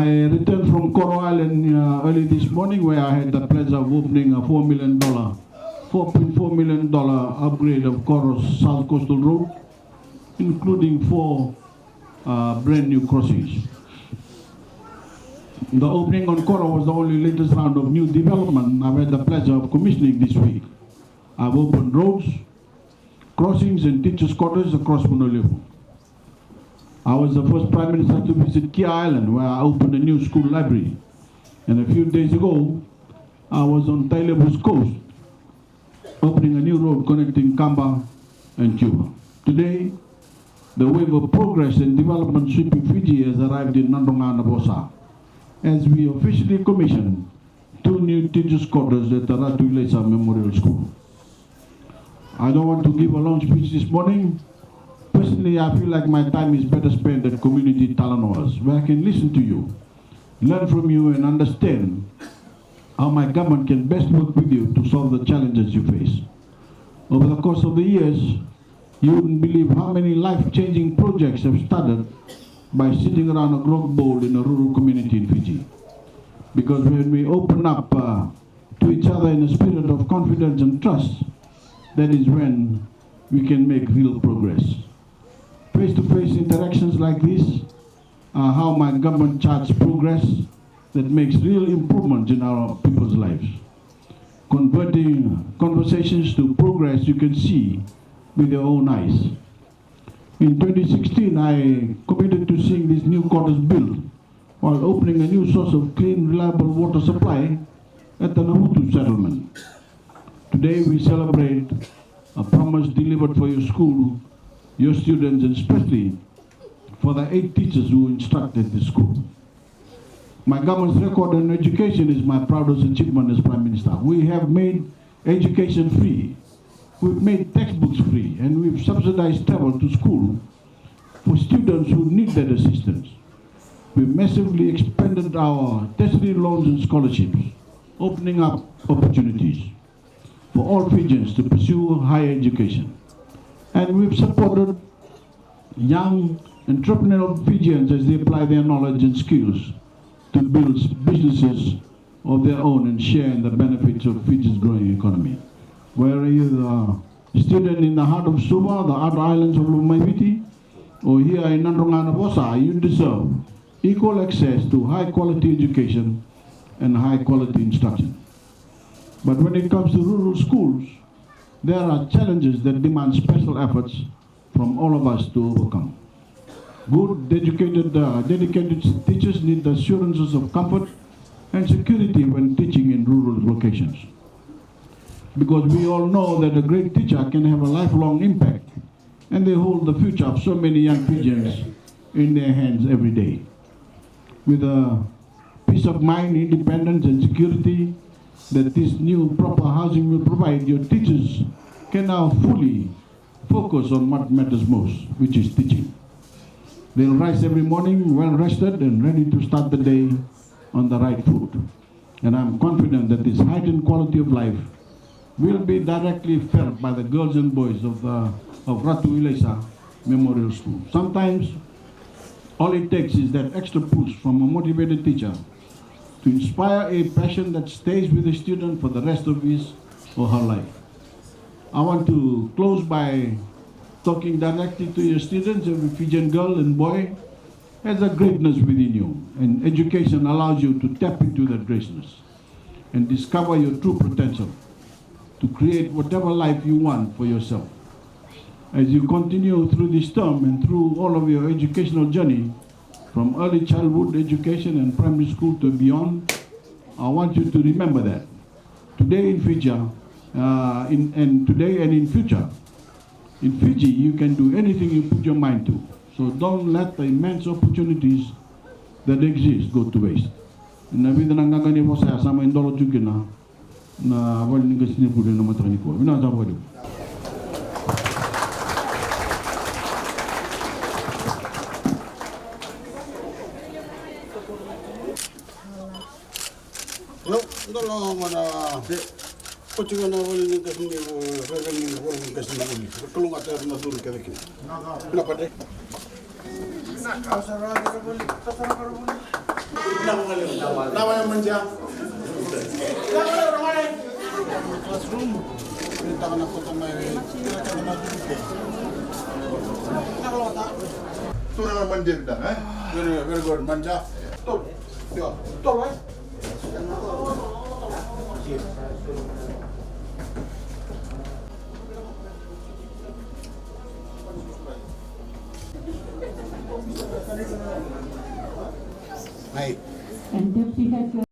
I returned from Coral Island early this morning, where I had the pleasure of opening a $4.4 million upgrade of Coral's South Coastal Road, including 4 brand new crossings. The opening on Coral was the only latest round of new development I've had the pleasure of commissioning this week. I've opened roads, crossings, and teachers' quarters across Honolulu. I was the first Prime Minister to visit Kia Island, where I opened a new school library. And a few days ago, I was on Tailebu's coast, opening a new road connecting Kamba and Cuba. Today, the wave of progress and development sweeping Fiji has arrived in Nandonga Nabosa, as we officially commissioned 2 new teachers' quarters at the Ratu Ilesa Memorial School. I don't want to give a long speech this morning. Personally, I feel like my time is better spent at community Talanoas, where I can listen to you, learn from you, and understand how my government can best work with you to solve the challenges you face. Over the course of the years, you wouldn't believe how many life-changing projects have started by sitting around a grog bowl in a rural community in Fiji. Because when we open up to each other in a spirit of confidence and trust, that is when we can make real progress. Face-to-face interactions like this are how my government charts progress that makes real improvements in our people's lives. Converting conversations to progress you can see with your own eyes. In 2016, I committed to seeing these new quarters built while opening a new source of clean, reliable water supply at the Nahutu settlement. Today, we celebrate a promise delivered for your school, your students, and especially for the 8 teachers who instructed the school. My government's record on education is my proudest achievement as Prime Minister. We have made education free. We've made textbooks free, and we've subsidized travel to school for students who need that assistance. We've massively expanded our tertiary loans and scholarships, opening up opportunities for all Fijians to pursue higher education. And we've supported young entrepreneurial Fijians as they apply their knowledge and skills to build businesses of their own and share in the benefits of Fiji's growing economy. Whether you're a student in the heart of Suva, the outer islands of Lumaiviti, or here in Nandonga Nabosa, you deserve equal access to high-quality education and high-quality instruction. But when it comes to rural schools, there are challenges that demand special efforts from all of us to overcome. Good, dedicated teachers need assurances of comfort and security when teaching in rural locations. Because we all know that a great teacher can have a lifelong impact, and they hold the future of so many young Fijians in their hands every day. With a peace of mind, independence, and security that this new proper housing will provide, your teachers can now fully focus on what matters most, which is teaching. They'll rise every morning well rested and ready to start the day on the right foot. And I'm confident that this heightened quality of life will be directly felt by the girls and boys of Ratu Ilesa Memorial School. Sometimes all it takes is that extra push from a motivated teacher to inspire a passion that stays with the student for the rest of his or her life. I want to close by talking directly to your students. Every Fijian girl and boy has a greatness within you, and education allows you to tap into that greatness and discover your true potential to create whatever life you want for yourself. As you continue through this term and through all of your educational journey, from early childhood education and primary school to beyond, I want you to remember that today in Fiji, today and in future, in Fiji, you can do anything you put your mind to. So don't let the immense opportunities that exist go to waste. Na vida nangangani mo sa sama indolo jugina na wal ninga sinibude na matani ko. Ina za wadu. No, no mana. Pochinga na wal ninga sinibu, wal ninga sinibu. Tulunga ter na dulu keveki. Na pade. Na kasara wal. Namanya manja. Classroom. Kita kena foto mai. Kita kena duduk. Kalau tak. Tu nama manja dah, eh? Very good. Manja. Tol. Ya. Tol, eh? Baik. And Deputy Head